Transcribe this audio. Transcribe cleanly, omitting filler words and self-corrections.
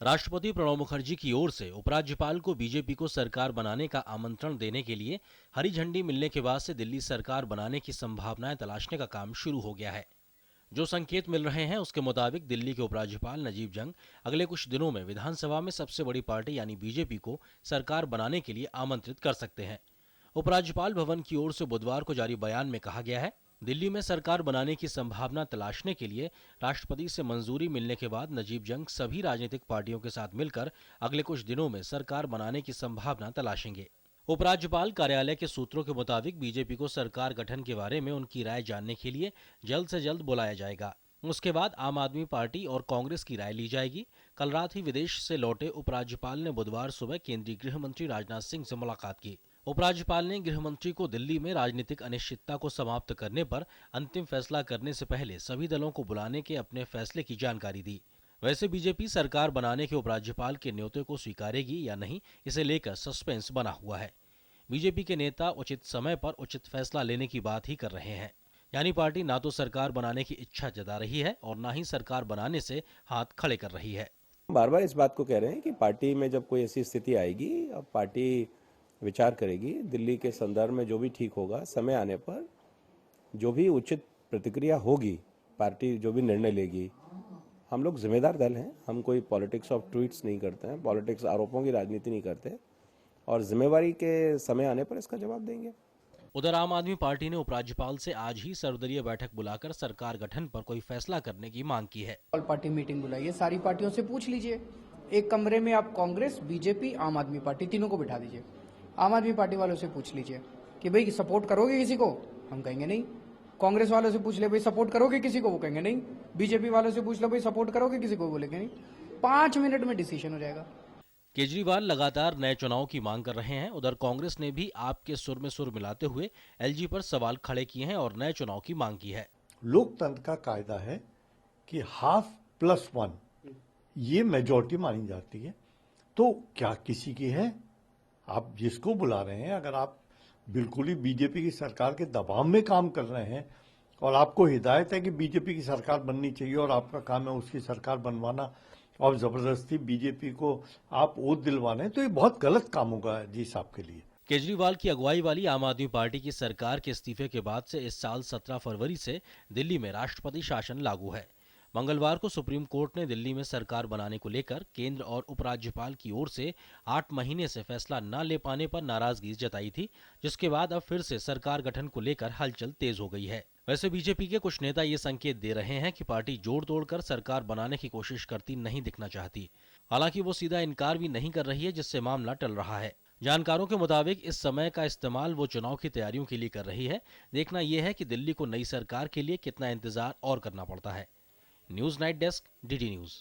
राष्ट्रपति प्रणब मुखर्जी की ओर से उपराज्यपाल को बीजेपी को सरकार बनाने का आमंत्रण देने के लिए हरी झंडी मिलने के बाद से दिल्ली सरकार बनाने की संभावनाएं तलाशने का काम शुरू हो गया है। जो संकेत मिल रहे हैं उसके मुताबिक दिल्ली के उपराज्यपाल नजीब जंग अगले कुछ दिनों में विधानसभा में सबसे बड़ी पार्टी यानी बीजेपी को सरकार बनाने के लिए आमंत्रित कर सकते हैं। उपराज्यपाल भवन की ओर से बुधवार को जारी बयान में कहा गया है, दिल्ली में सरकार बनाने की संभावना तलाशने के लिए राष्ट्रपति से मंजूरी मिलने के बाद नजीब जंग सभी राजनीतिक पार्टियों के साथ मिलकर अगले कुछ दिनों में सरकार बनाने की संभावना तलाशेंगे। उपराज्यपाल कार्यालय के सूत्रों के मुताबिक बीजेपी को सरकार गठन के बारे में उनकी राय जानने के लिए जल्द से जल्द बुलाया जाएगा। उसके बाद आम आदमी पार्टी और कांग्रेस की राय ली जाएगी। कल रात ही विदेश से लौटे उपराज्यपाल ने बुधवार सुबह केंद्रीय गृह मंत्री राजनाथ सिंह से मुलाकात की। उपराज्यपाल ने गृह मंत्री को दिल्ली में राजनीतिक अनिश्चितता को समाप्त करने पर अंतिम फैसला करने से पहले सभी दलों को बुलाने के अपने फैसले की जानकारी दी। वैसे बीजेपी सरकार बनाने के उपराज्यपाल के न्योते को स्वीकारेगी या नहीं, इसे लेकर सस्पेंस बना हुआ है। बीजेपी के नेता उचित समय पर उचित फैसला लेने की बात ही कर रहे हैं, यानी पार्टी ना तो सरकार बनाने की इच्छा जता रही है और ना ही सरकार बनाने से हाथ खड़े कर रही है। बार बार इस बात को कह रहे हैं कि पार्टी में जब कोई ऐसी स्थिति आएगी, अब पार्टी विचार करेगी, दिल्ली के संदर्भ में जो भी ठीक होगा, समय आने पर जो भी उचित प्रतिक्रिया होगी, पार्टी जो भी निर्णय लेगी। हम लोग जिम्मेदार दल हैं, हम कोई पॉलिटिक्स ऑफ ट्वीट्स नहीं करते हैं, पॉलिटिक्स आरोपों की राजनीति नहीं करते, और जिम्मेवारी के समय आने पर इसका जवाब देंगे। उधर आम आदमी पार्टी ने उपराज्यपाल से आज ही सर्वदलीय बैठक बुलाकर सरकार गठन पर कोई फैसला करने की मांग की है। ऑल पार्टी मीटिंग बुलाई है, सारी पार्टियों से पूछ लीजिए। एक कमरे में आप कांग्रेस, बीजेपी, आम आदमी पार्टी तीनों को बिठा दीजिए। आम आदमी पार्टी वालों से पूछ लीजिए कि भाई सपोर्ट करोगे किसी को, हम कहेंगे नहीं। कांग्रेस वालों से पूछ ले भाई सपोर्ट करोगे किसी को, वो कहेंगे नहीं। बीजेपी वालों से पूछ लो भाई सपोर्ट करोगे किसी को, बोलेंगे नहीं। 5 मिनट में डिसीजन हो जाएगा। केजरीवाल लगातार नए चुनाव की मांग कर रहे हैं। उधर कांग्रेस ने भी आपके सुर में सुर मिलाते हुए एलजी पर सवाल खड़े किए हैं और नए चुनाव की मांग की है। लोकतंत्र का कायदा है कि ½ + 1 ये मेजॉरिटी मानी जाती है, तो क्या किसी की है? आप जिसको बुला रहे हैं, अगर आप बिल्कुल ही बीजेपी की सरकार के दबाव में काम कर रहे हैं और आपको हिदायत है कि बीजेपी की सरकार बननी चाहिए और आपका काम है उसकी सरकार बनवाना और जबरदस्ती बीजेपी को आप वोट दिलवाने, तो ये बहुत गलत काम होगा जी साहब के लिए। केजरीवाल की अगुवाई वाली आम आदमी पार्टी की सरकार के इस्तीफे के बाद से इस साल 17 फरवरी से दिल्ली में राष्ट्रपति शासन लागू है। मंगलवार को सुप्रीम कोर्ट ने दिल्ली में सरकार बनाने को लेकर केंद्र और उपराज्यपाल की ओर से 8 महीने से फैसला न ले पाने पर नाराजगी जताई थी, जिसके बाद अब फिर से सरकार गठन को लेकर हलचल तेज हो गई है। वैसे बीजेपी के कुछ नेता ये संकेत दे रहे हैं कि पार्टी जोड़ तोड़कर सरकार बनाने की कोशिश करती नहीं दिखना चाहती। हालांकि वो सीधा इनकार भी नहीं कर रही है, जिससे मामला टल रहा है। जानकारों के मुताबिक इस समय का इस्तेमाल वो चुनाव की तैयारियों के लिए कर रही है। देखना यह है कि दिल्ली को नई सरकार के लिए कितना इंतजार और करना पड़ता है। News night desk, DD news.